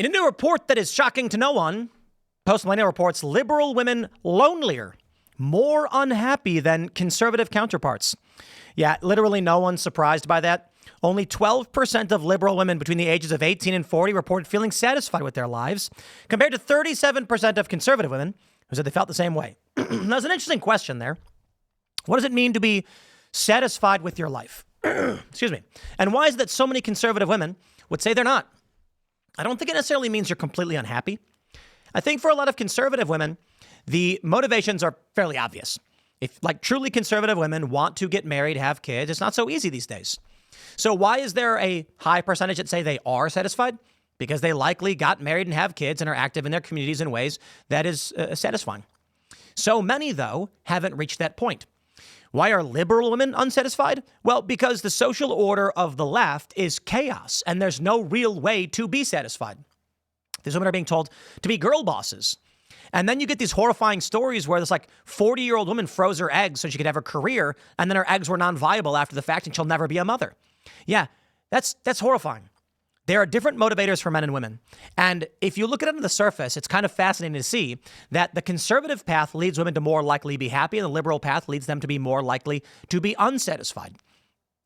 In a new report that is shocking to no one, Post Millennial reports liberal women lonelier, more unhappy than conservative counterparts. Yeah, literally no one's surprised by that. Only 12% of liberal women between the ages of 18 and 40 reported feeling satisfied with their lives, compared to 37% of conservative women who said they felt the same way. That's an interesting question there. What does it mean to be satisfied with your life? Excuse me. And why is it that so many conservative women would say they're not? I don't think it necessarily means you're completely unhappy. I think for a lot of conservative women, the motivations are fairly obvious. If like truly conservative women want to get married, have kids, it's not so easy these days. So why is there a high percentage that say they are satisfied? Because they likely got married and have kids and are active in their communities in ways that is satisfying. So many, though, haven't reached that point. Why are liberal women unsatisfied? Well, because the social order of the left is chaos and there's no real way to be satisfied. These women are being told to be girl bosses. And then you get these horrifying stories where this 40-year-old woman froze her eggs so she could have a career, and then her eggs were non-viable after the fact and she'll never be a mother. Yeah, that's horrifying. There are different motivators for men and women. And if you look at it on the surface, it's kind of fascinating to see that the conservative path leads women to more likely be happy, and the liberal path leads them to be more likely to be unsatisfied.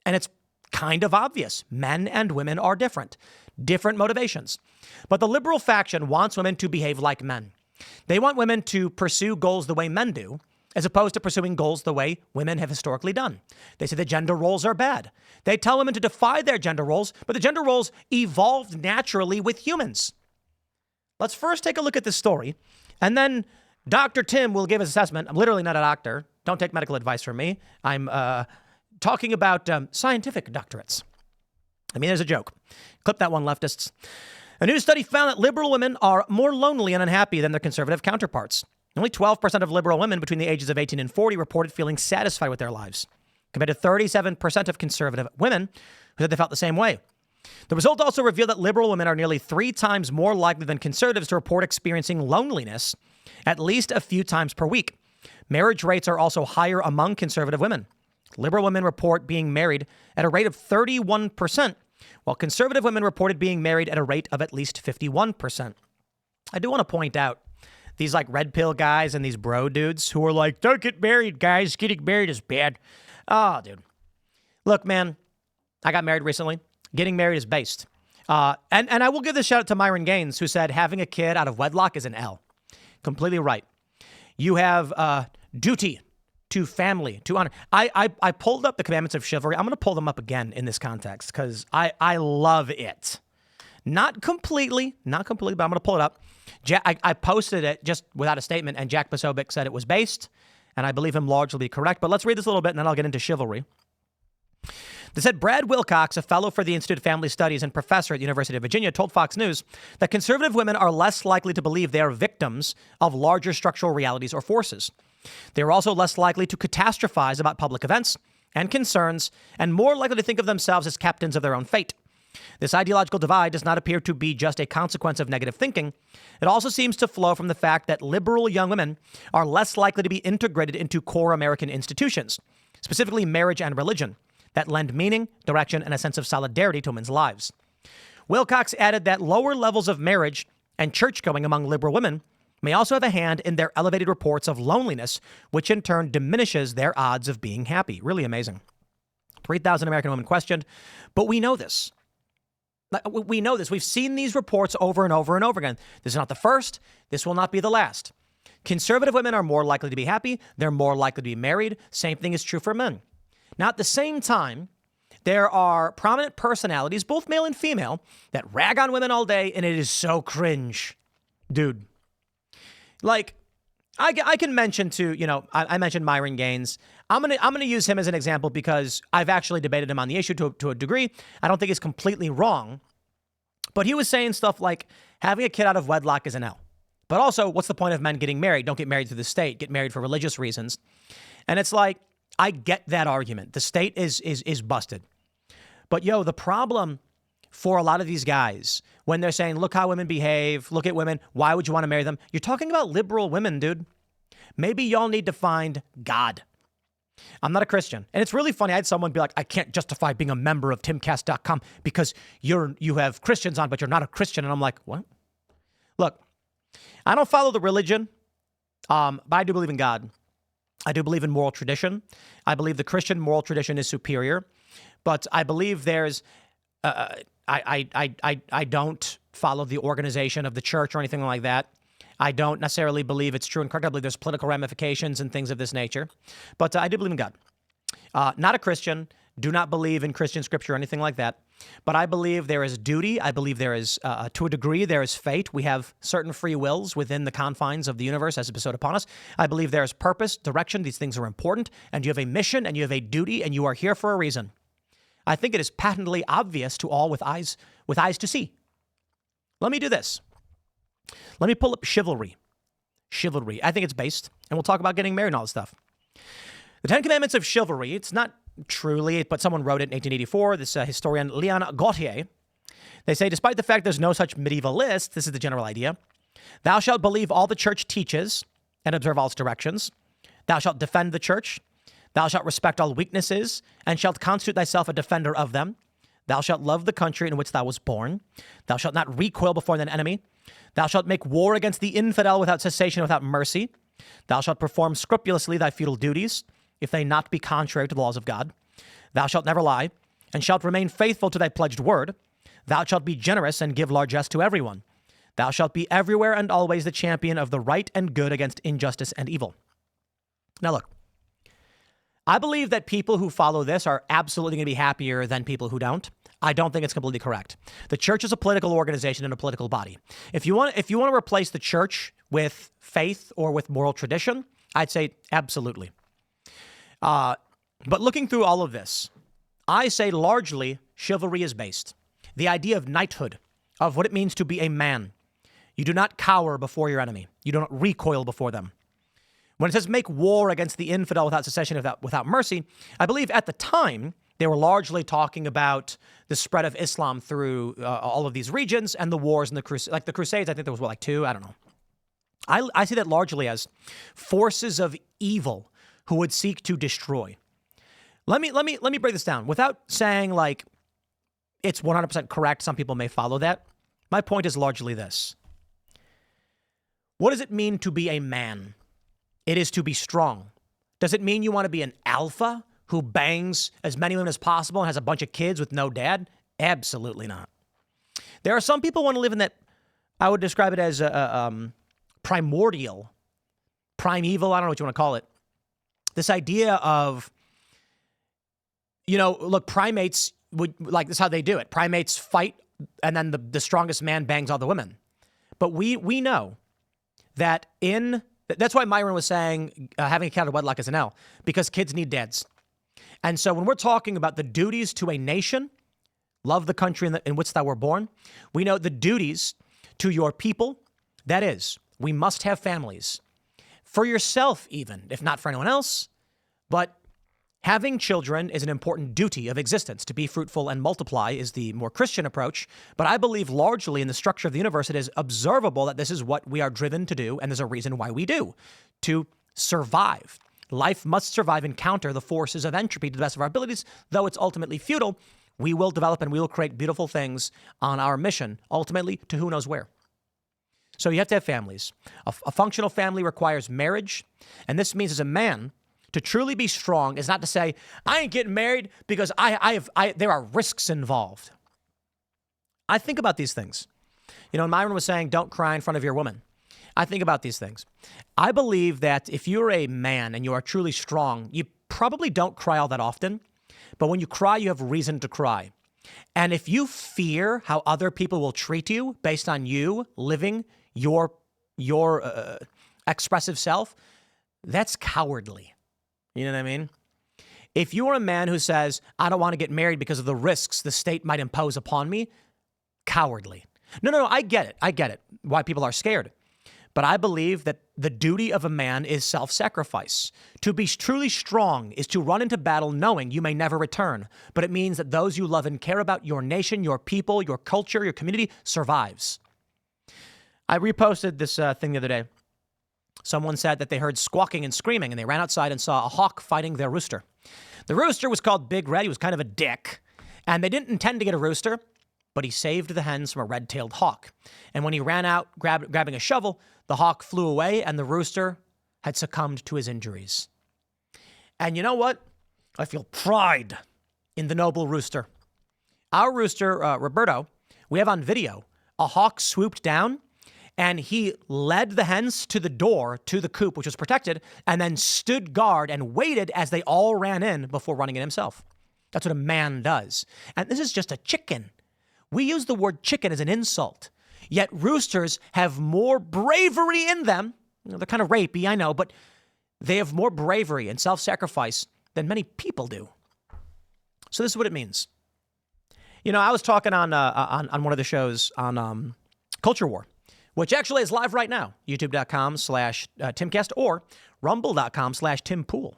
And it's kind of obvious. Men and women are different motivations. But the liberal faction wants women to behave like men. They want women to pursue goals the way men do, as opposed to pursuing goals the way women have historically done. They say the gender roles are bad. They tell women to defy their gender roles, but the gender roles evolved naturally with humans. Let's first take a look at this story, and then Dr. Tim will give his assessment. I'm literally not a doctor. Don't take medical advice from me. I'm talking about scientific doctorates. I mean, there's a joke. Clip that one, leftists. A new study found that liberal women are more lonely and unhappy than their conservative counterparts. Only 12% of liberal women between the ages of 18 and 40 reported feeling satisfied with their lives, compared to 37% of conservative women who said they felt the same way. The result also revealed that liberal women are nearly 3 times more likely than conservatives to report experiencing loneliness at least a few times per week. Marriage rates are also higher among conservative women. Liberal women report being married at a rate of 31%, while conservative women reported being married at a rate of at least 51%. I do want to point out these red pill guys and these bro dudes who are like, don't get married, guys. Getting married is bad. Oh, dude. Look, man, I got married recently. Getting married is based. And I will give this shout out to Myron Gaines, who said having a kid out of wedlock is an L. Completely right. You have duty to family, to honor. I pulled up the commandments of chivalry. I'm going to pull them up again in this context because I love it. Not completely, but I'm going to pull it up. I posted it just without a statement, and Jack Posobiec said it was based, and I believe him largely correct. But let's read this a little bit, and then I'll get into chivalry. They said Brad Wilcox, a fellow for the Institute of Family Studies and professor at the University of Virginia, told Fox News that conservative women are less likely to believe they are victims of larger structural realities or forces. They are also less likely to catastrophize about public events and concerns, and more likely to think of themselves as captains of their own fate. This ideological divide does not appear to be just a consequence of negative thinking. It also seems to flow from the fact that liberal young women are less likely to be integrated into core American institutions, specifically marriage and religion, that lend meaning, direction, and a sense of solidarity to women's lives. Wilcox added that lower levels of marriage and church-going among liberal women may also have a hand in their elevated reports of loneliness, which in turn diminishes their odds of being happy. Really amazing. 3,000 American women questioned, but we know this. We know this. We've seen these reports over and over and over again. This is not the first. This will not be the last. Conservative women are more likely to be happy. They're more likely to be married. Same thing is true for men. Now, at the same time, there are prominent personalities, both male and female, that rag on women all day, and it is so cringe. Dude. I can mention I mentioned Myron Gaines. I'm gonna use him as an example because I've actually debated him on the issue to a degree. I don't think he's completely wrong, but he was saying stuff like having a kid out of wedlock is an L. But also, what's the point of men getting married? Don't get married through the state. Get married for religious reasons. And it's like, I get that argument. The state is busted. But the problem for a lot of these guys, when they're saying, look how women behave, look at women, why would you want to marry them? You're talking about liberal women, dude. Maybe y'all need to find God. I'm not a Christian. And it's really funny. I had someone be like, I can't justify being a member of Timcast.com because you have Christians on, but you're not a Christian. And I'm like, what? Look, I don't follow the religion, but I do believe in God. I do believe in moral tradition. I believe the Christian moral tradition is superior, but I believe there's. I don't follow the organization of the church or anything like that. I don't necessarily believe it's true and correct. I believe there's political ramifications and things of this nature, but I do believe in God. Not a Christian. Do not believe in Christian scripture or anything like that. But I believe there is duty. I believe there is, to a degree, there is fate. We have certain free wills within the confines of the universe as bestowed upon us. I believe there is purpose, direction. These things are important. And you have a mission and you have a duty and you are here for a reason. I think it is patently obvious to all with eyes to see. Let me do this. Let me pull up chivalry. Chivalry. I think it's based. And we'll talk about getting married and all this stuff. The Ten Commandments of Chivalry, it's not truly, but someone wrote it in 1884, this historian Leon Gautier. They say, despite the fact there's no such medieval list, this is the general idea. Thou shalt believe all the church teaches and observe all its directions. Thou shalt defend the church. Thou shalt respect all weaknesses and shalt constitute thyself a defender of them. Thou shalt love the country in which thou wast born. Thou shalt not recoil before thine enemy. Thou shalt make war against the infidel without cessation, without mercy. Thou shalt perform scrupulously thy feudal duties, if they not be contrary to the laws of God. Thou shalt never lie, and shalt remain faithful to thy pledged word. Thou shalt be generous and give largesse to everyone. Thou shalt be everywhere and always the champion of the right and good against injustice and evil. Now look, I believe that people who follow this are absolutely going to be happier than people who don't. I don't think it's completely correct. The church is a political organization and a political body. If you want to replace the church with faith or with moral tradition, I'd say absolutely. But looking through all of this, I say largely chivalry is based. The idea of knighthood, of what it means to be a man. You do not cower before your enemy. You do not recoil before them. When it says make war against the infidel without cessation, without mercy, I believe at the time they were largely talking about the spread of Islam through all of these regions and the wars and the Crusades. I think there was like two. I don't know. I see that largely as forces of evil who would seek to destroy. Let me break this down without saying like it's 100% correct. Some people may follow that. My point is largely this. What does it mean to be a man? It is to be strong. Does it mean you want to be an alpha who bangs as many women as possible and has a bunch of kids with no dad? Absolutely not. There are some people who want to live in that, I would describe it as primordial, primeval, I don't know what you want to call it. This idea of, look, primates would, like, this is how they do it. Primates fight, and then the strongest man bangs all the women. But we know that that's why Myron was saying having a child out of wedlock is an L, because kids need dads. And so when we're talking about the duties to a nation, love the country in which thou were born, we know the duties to your people, that is, we must have families. For yourself even, if not for anyone else, but having children is an important duty of existence. To be fruitful and multiply is the more Christian approach, but I believe largely in the structure of the universe, it is observable that this is what we are driven to do, and there's a reason why we do, to survive. Life must survive and counter the forces of entropy to the best of our abilities, though it's ultimately futile. We will develop and we will create beautiful things on our mission, ultimately to who knows where. So you have to have families. A functional family requires marriage, and this means as a man, to truly be strong is not to say, I ain't getting married because there are risks involved. I think about these things. Myron was saying, don't cry in front of your woman. I think about these things. I believe that if you're a man and you are truly strong, you probably don't cry all that often, but when you cry, you have reason to cry. And if you fear how other people will treat you based on you living your expressive self, that's cowardly. You know what I mean? If you are a man who says, I don't want to get married because of the risks the state might impose upon me, cowardly. No, I get it. Why people are scared. But I believe that the duty of a man is self-sacrifice. To be truly strong is to run into battle knowing you may never return. But it means that those you love and care about, your nation, your people, your culture, your community, survives. I reposted this thing the other day. Someone said that they heard squawking and screaming, and they ran outside and saw a hawk fighting their rooster. The rooster was called Big Red. He was kind of a dick. And they didn't intend to get a rooster. but he saved the hens from a red-tailed hawk. And when he ran out grabbing a shovel, the hawk flew away and the rooster had succumbed to his injuries. And you know what? I feel pride in the noble rooster. Our rooster, Roberto, we have on video, a hawk swooped down and he led the hens to the door to the coop, which was protected, and then stood guard and waited as they all ran in before running in himself. That's what a man does. And this is just a chicken. We use the word chicken as an insult, yet roosters have more bravery in them. They're kind of rapey, I know, but they have more bravery and self-sacrifice than many people do. So this is what it means. You know, I was talking on one of the shows on Culture War, which actually is live right now, youtube.com/Timcast or rumble.com/Timpool.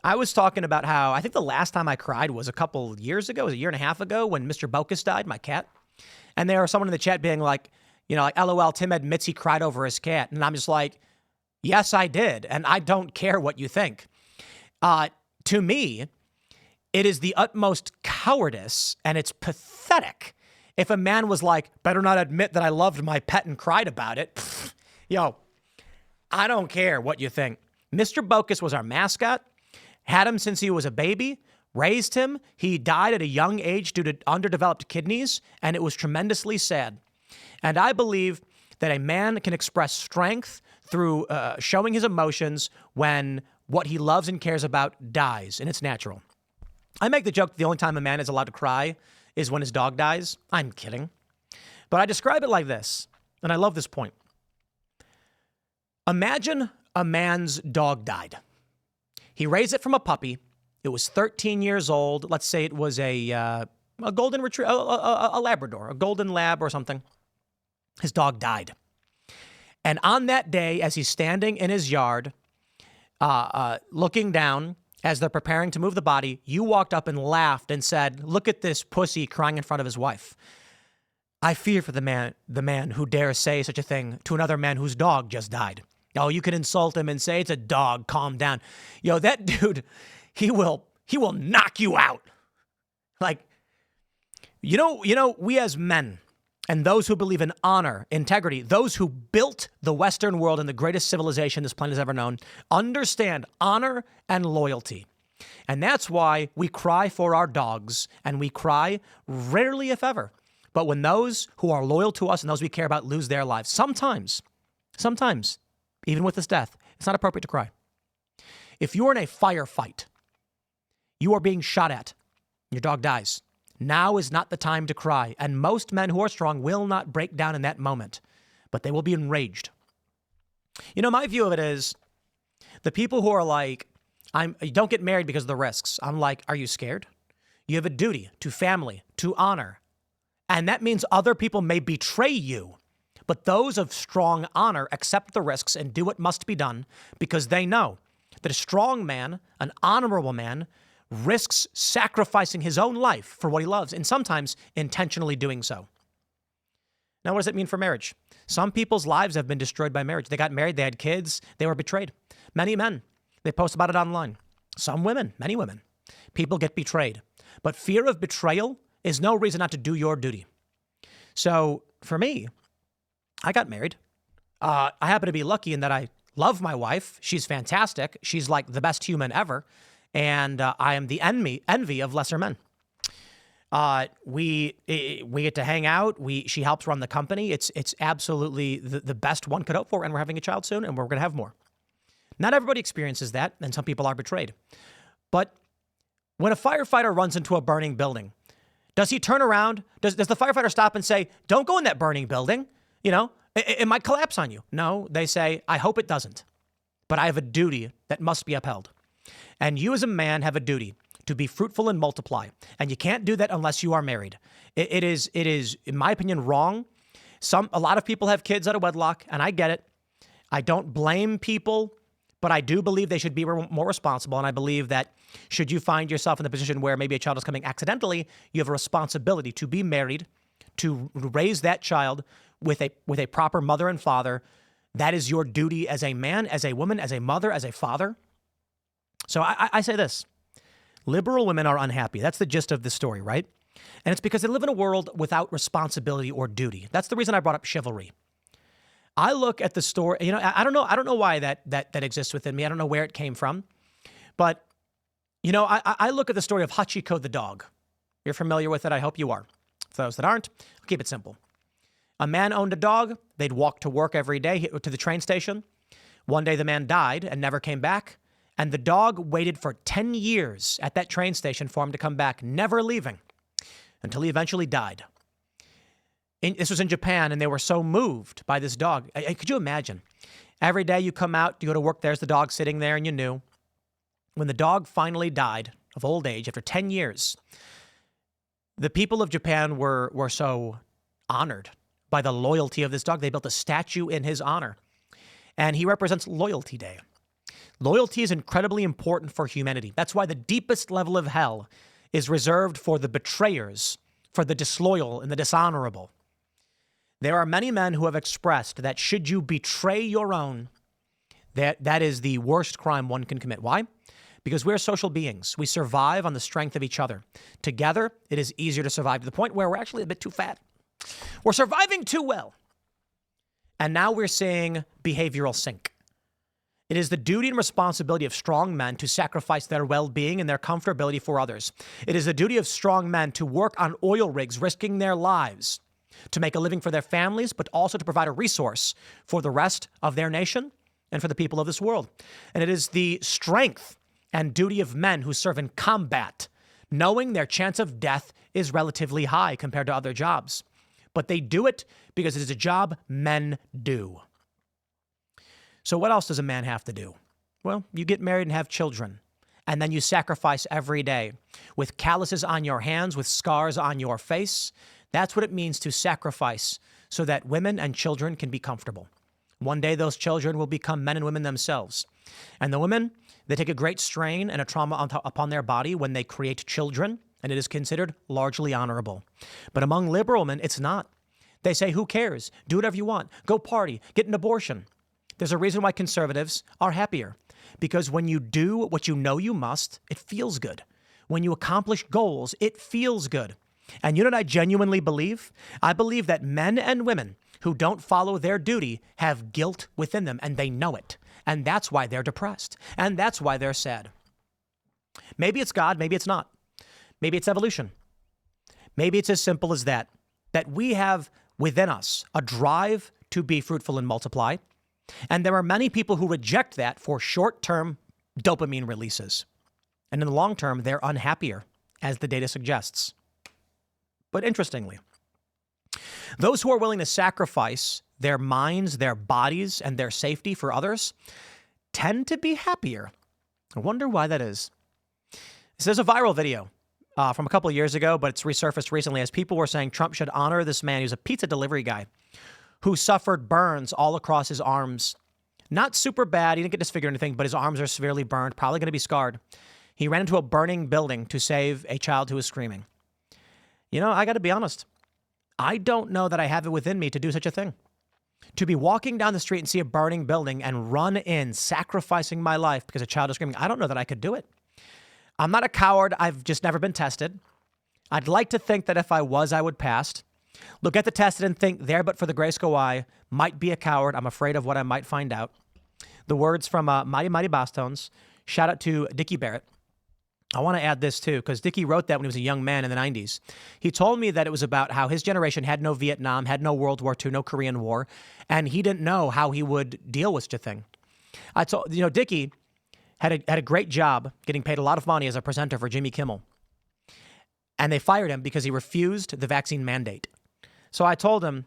I was talking about how I think the last time I cried was a couple years ago, it was a year and a half ago when Mr. Bocus died, my cat. And there was someone in the chat being like, you know, like, LOL, Tim admits he cried over his cat. And I'm just like, yes, I did. And I don't care what you think. To me, it is the utmost cowardice and it's pathetic if a man was like, better not admit that I loved my pet and cried about it. Pfft, yo, I don't care what you think. Mr. Bocus was our mascot, had him since he was a baby, raised him. He died at a young age due to underdeveloped kidneys, and it was tremendously sad. And I believe that a man can express strength through showing his emotions when what he loves and cares about dies, and it's natural. I make the joke that the only time a man is allowed to cry is when his dog dies. I'm kidding. But I describe it like this, and I love this point. Imagine a man's dog died. He raised it from a puppy. It was 13 years old. Let's say it was a golden retriever, a Labrador, a golden lab or something. His dog died. And on that day, as he's standing in his yard, looking down, as they're preparing to move the body, you walked up and laughed and said, look at this pussy crying in front of his wife. I fear for the man who dares say such a thing to another man whose dog just died. Oh, you can insult him and say, it's a dog, calm down. Yo, that dude, he will knock you out. Like, you know, we as men and those who believe in honor, integrity, those who built the Western world and the greatest civilization this planet has ever known, understand honor and loyalty. And that's why we cry for our dogs, and we cry rarely, if ever. But when those who are loyal to us and those we care about lose their lives, sometimes, even with this death, it's not appropriate to cry. If you're in a firefight, you are being shot at, your dog dies. Now is not the time to cry, and most men who are strong will not break down in that moment, but they will be enraged. You know, my view of it is the people who are like, you don't get married because of the risks. I'm like, are you scared? You have a duty to family, to honor, and that means other people may betray you, but those of strong honor accept the risks and do what must be done because they know that a strong man, an honorable man, risks sacrificing his own life for what he loves, and sometimes intentionally doing so. Now, what does it mean for marriage? Some people's lives have been destroyed by marriage. They got married, they had kids, they were betrayed. Many men, they post about it online. Some women, many women, people get betrayed. But fear of betrayal is no reason not to do your duty. So for me, I got married. I happen to be lucky in that I love my wife. She's fantastic. She's like the best human ever. And I am the envy of lesser men. We get to hang out. She helps run the company. It's absolutely the best one could hope for. And we're having a child soon, and we're going to have more. Not everybody experiences that, and some people are betrayed. But when a firefighter runs into a burning building, does he turn around? Does the firefighter stop and say, don't go in that burning building? You know, it might collapse on you. No, they say, I hope it doesn't. But I have a duty that must be upheld. And you as a man have a duty to be fruitful and multiply. And you can't do that unless you are married. It is, in my opinion, wrong. A lot of people have kids out of wedlock, and I get it. I don't blame people, but I do believe they should be more responsible. And I believe that should you find yourself in the position where maybe a child is coming accidentally, you have a responsibility to be married, to raise that child with a proper mother and father. That is your duty as a man, as a woman, as a mother, as a father. So I say this. Liberal women are unhappy. That's the gist of the story, right? And it's because they live in a world without responsibility or duty. That's the reason I brought up chivalry. I look at the story, I don't know why that exists within me. I don't know where it came from. But, I look at the story of Hachiko the dog. You're familiar with it. I hope you are. For those that aren't, I'll keep it simple. A man owned a dog. They'd walk to work every day to the train station. One day the man died and never came back. And the dog waited for 10 years at that train station for him to come back, never leaving, until he eventually died. This was in Japan, and they were so moved by this dog. Could you imagine? Every day you come out, you go to work, there's the dog sitting there, and you knew. When the dog finally died of old age after 10 years, the people of Japan were so honored by the loyalty of this dog. They built a statue in his honor, and he represents Loyalty Day. Loyalty is incredibly important for humanity. That's why the deepest level of hell is reserved for the betrayers, for the disloyal and the dishonorable. There are many men who have expressed that should you betray your own, that is the worst crime one can commit. Why? Because we're social beings. We survive on the strength of each other. Together, it is easier to survive to the point where we're actually a bit too fat. We're surviving too well. And now we're seeing behavioral sink. It is the duty and responsibility of strong men to sacrifice their well-being and their comfortability for others. It is the duty of strong men to work on oil rigs, risking their lives to make a living for their families, but also to provide a resource for the rest of their nation and for the people of this world. And it is the strength and duty of men who serve in combat, knowing their chance of death is relatively high compared to other jobs. But they do it because it is a job men do. So what else does a man have to do? Well, you get married and have children, and then you sacrifice every day with calluses on your hands, with scars on your face. That's what it means to sacrifice so that women and children can be comfortable. One day, those children will become men and women themselves. And the women, they take a great strain and a trauma upon their body when they create children, and it is considered largely honorable. But among liberal men, it's not. They say, who cares? Do whatever you want. Go party. Get an abortion. There's a reason why conservatives are happier. Because when you do what you know you must, it feels good. When you accomplish goals, it feels good. And you know what I genuinely believe? I believe that men and women who don't follow their duty have guilt within them, and they know it. And that's why they're depressed. And that's why they're sad. Maybe it's God, maybe it's not. Maybe it's evolution. Maybe it's as simple as that we have within us a drive to be fruitful and multiply. And there are many people who reject that for short-term dopamine releases. And in the long term, they're unhappier, as the data suggests. But interestingly, those who are willing to sacrifice their minds, their bodies, and their safety for others tend to be happier. I wonder why that is. This is a viral video from a couple of years ago, but it's resurfaced recently as people were saying Trump should honor this man. He was a pizza delivery guy who suffered burns all across his arms. Not super bad. He didn't get disfigured or anything, but his arms are severely burned, probably going to be scarred. He ran into a burning building to save a child who was screaming. I got to be honest. I don't know that I have it within me to do such a thing. To be walking down the street and see a burning building and run in, sacrificing my life because a child is screaming, I don't know that I could do it. I'm not a coward. I've just never been tested. I'd like to think that if I was, I would pass. Look at the tested and think there, but for the grace go I, might be a coward. I'm afraid of what I might find out. The words from Mighty Mighty Bosstones. Shout out to Dickie Barrett. I want to add this too, because Dickie wrote that when he was a young man in the 90s. He told me that it was about how his generation had no Vietnam, had no World War II, no Korean War, and he didn't know how he would deal with such a thing. I told, Dickie had a great job getting paid a lot of money as a presenter for Jimmy Kimmel. And they fired him because he refused the vaccine mandate. So I told him,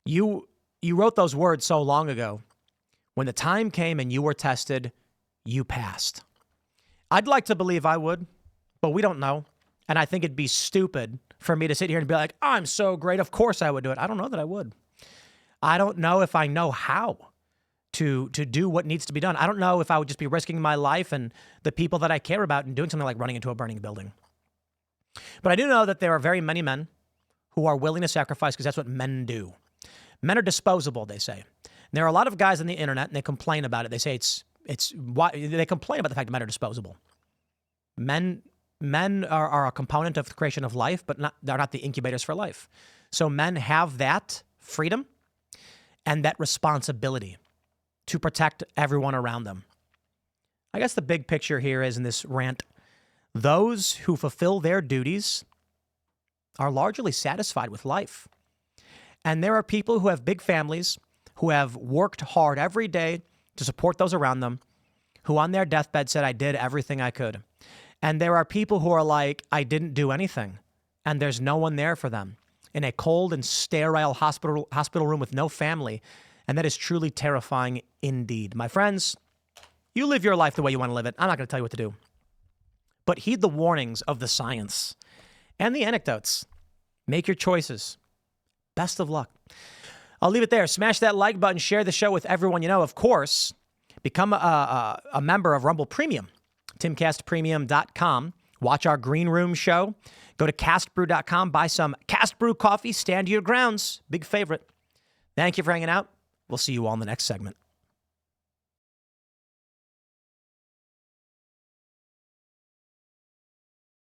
you wrote those words so long ago. When the time came and you were tested, you passed. I'd like to believe I would, but we don't know. And I think it'd be stupid for me to sit here and be like, I'm so great. Of course I would do it. I don't know that I would. I don't know if I know how to do what needs to be done. I don't know if I would just be risking my life and the people that I care about and doing something like running into a burning building. But I do know that there are very many men who are willing to sacrifice because that's what men do. Men are disposable, they say. And there are a lot of guys on the internet and they complain about it. They say they complain about the fact that men are disposable. Men men are a component of the creation of life, but they're not the incubators for life. So men have that freedom and that responsibility to protect everyone around them. I guess the big picture here is in this rant, those who fulfill their duties are largely satisfied with life. And there are people who have big families, who have worked hard every day to support those around them, who on their deathbed said, I did everything I could. And there are people who are like, I didn't do anything, and there's no one there for them in a cold and sterile hospital room with no family. And that is truly terrifying indeed. My friends, you live your life the way you want to live it. I'm not going to tell you what to do. But heed the warnings of the science and the anecdotes. Make your choices. Best of luck. I'll leave it there. Smash that like button. Share the show with everyone you know. Of course, become a member of Rumble Premium. Timcastpremium.com. Watch our Green Room show. Go to castbrew.com. Buy some Cast Brew coffee. Stand to your grounds. Big favorite. Thank you for hanging out. We'll see you all in the next segment.